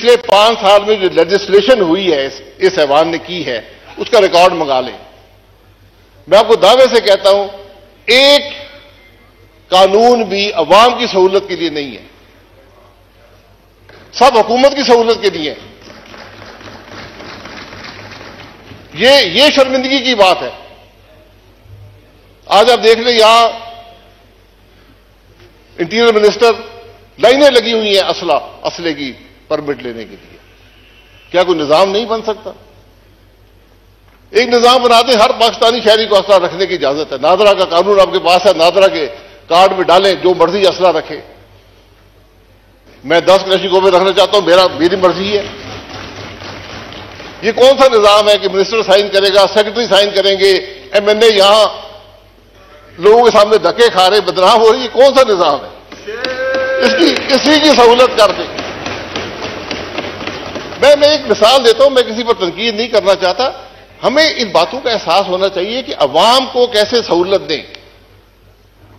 पिछले 5 साल में जो लेजिस्लेशन हुई है इस ऐवान ने की है, उसका रिकॉर्ड मंगा लें। मैं आपको दावे से कहता हूं, एक कानून भी अवाम की सहूलत के लिए नहीं है, सब हुकूमत की सहूलत के लिए है। ये शर्मिंदगी की बात है। आज आप देख लें, यहां इंटीरियर मिनिस्टर लाइनें लगी हुई हैं असले की परमिट लेने के लिए। क्या कोई निजाम नहीं बन सकता? एक निजाम बनाते, हर पाकिस्तानी शहरी को असला रखने की इजाजत है। नादरा का कानून आपके पास है, नादरा के कार्ड में डालें, जो मर्जी असला रखे। मैं 10 क्लैशिको में रखना चाहता हूं, मेरी मर्जी है। ये कौन सा निजाम है कि मिनिस्टर साइन करेगा, सेक्रेटरी साइन करेंगे, एमएनए यहां लोगों के सामने धक्के खा रहे, बदनाम हो रही है? कौन सा निजाम है? इसी की सहूलत कर दें। मैं एक मिसाल देता हूं, मैं किसी पर तनकीद नहीं करना चाहता। हमें इन बातों का एहसास होना चाहिए कि अवाम को कैसे सहूलत दें।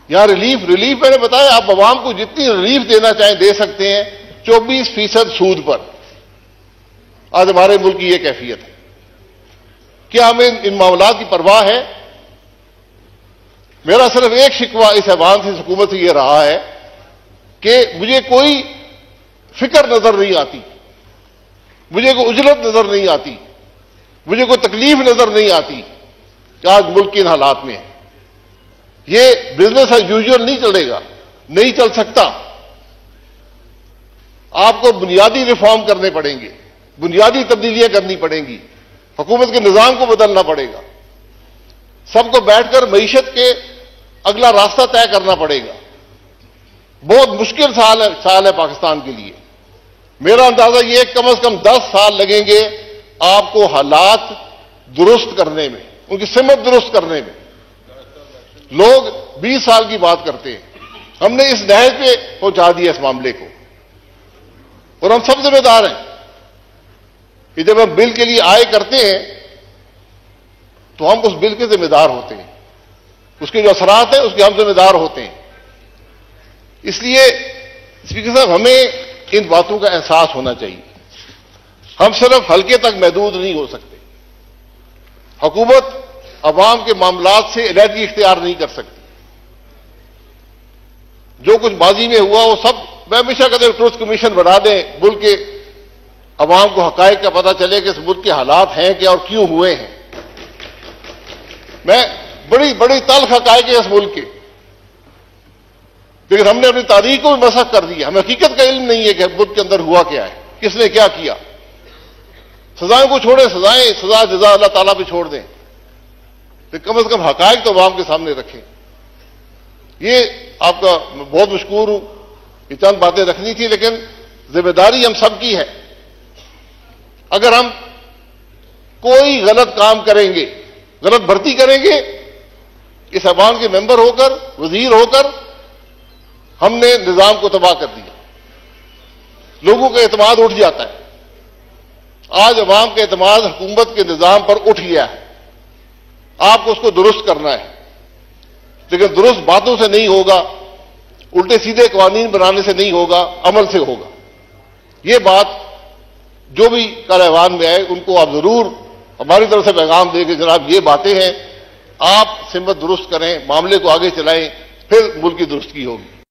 यहां रिलीफ मैंने बताया, आप अवाम को जितनी रिलीफ देना चाहें दे सकते हैं, 24% सूद पर। आज हमारे मुल्क की यह कैफियत है। क्या हमें इन मामलात की परवाह है? मेरा सिर्फ एक शिकवा इस ऐवान से, हुकूमत से यह रहा है कि मुझे कोई फिक्र नजर नहीं आती, मुझे कोई उजरत नजर नहीं आती, मुझे कोई तकलीफ नजर नहीं आती कि आज मुल्क के इन हालात में है। ये बिजनेस एज यूजुअल नहीं चलेगा, नहीं चल सकता। आपको बुनियादी रिफॉर्म करने पड़ेंगे, बुनियादी तब्दीलियां करनी पड़ेंगी, हुकूमत के निजाम को बदलना पड़ेगा, सबको बैठकर मईशत के अगला रास्ता तय करना पड़ेगा। बहुत मुश्किल साल है पाकिस्तान के लिए। मेरा अंदाजा यह कम से कम 10 साल लगेंगे आपको हालात दुरुस्त करने में, उनकी सिमत दुरुस्त करने में। लोग 20 साल की बात करते हैं, हमने इस नहज पे पहुंचा दिया इस मामले को, और हम सब जिम्मेदार हैं कि जब हम बिल के लिए आए करते हैं तो हम उस बिल के जिम्मेदार होते हैं, उसके जो असरात हैं उसके हम जिम्मेदार होते हैं। इसलिए स्पीकर साहब, हमें इन बातों का एहसास होना चाहिए। हम सिर्फ हल्के तक महदूद नहीं हो सकते। हुकूमत अवाम के मामलात से अलहदगी इख्तियार नहीं कर सकती। जो कुछ माजी में हुआ वो सब, मैं हमेशा कहता हूं ट्रुथ कमीशन बना दें, मुल्क के अवाम को हकायक का पता चले कि इस मुल्क के हालात हैं क्या और क्यों हुए हैं। मैं बड़ी बड़ी तल्ख हकायक है इस मुल्क के, लेकिन हमने अपनी तारीख को भी मसख कर दिया। हमें हकीकत का इल्म नहीं है कि मुल्क के अंदर हुआ क्या है, किसने क्या किया। सजाओं को छोड़े, सजा जजा अल्लाह ताला पे छोड़ दें, तो कम से कम हकायक तो अवाम के सामने रखें। ये आपका बहुत मशकूर हूं, ये चंद बातें रखनी थी, लेकिन जिम्मेदारी हम सबकी है। अगर हम कोई गलत काम करेंगे, गलत भर्ती करेंगे, इस अवाम के मेंबर होकर, वजीर होकर, हमने निजाम को तबाह कर दिया। लोगों का एतमाद उठ जाता है। आज अवाम का एतमाद हुकूमत के निजाम पर उठ गया है। आपको उसको दुरुस्त करना है, लेकिन दुरुस्त बातों से नहीं होगा, उल्टे सीधे कानून बनाने से नहीं होगा, अमल से होगा। ये बात जो भी कल ऐवान में आए उनको आप जरूर हमारी तरफ से पैगाम दें कि जनाब ये बातें हैं, आप सिमत दुरुस्त करें, मामले को आगे चलाएं, फिर मुल्क की दुरुस्ती होगी।